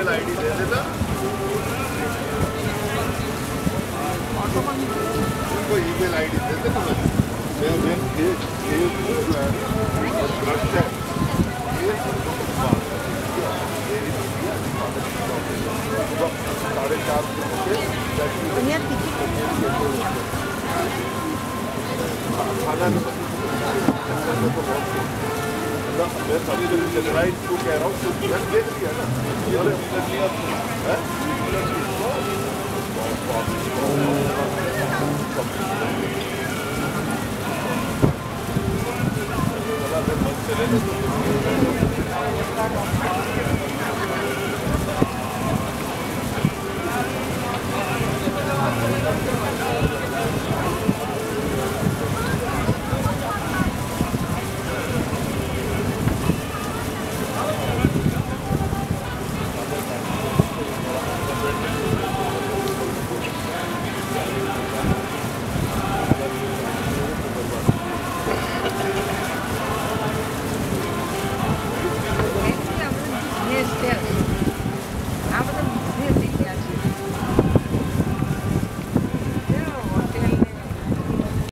email ID दे देना, उनको email ID दे देना, मैं मैं सभी लोग जनराइज को कह रहा हूँ क्योंकि हम देख लिया ना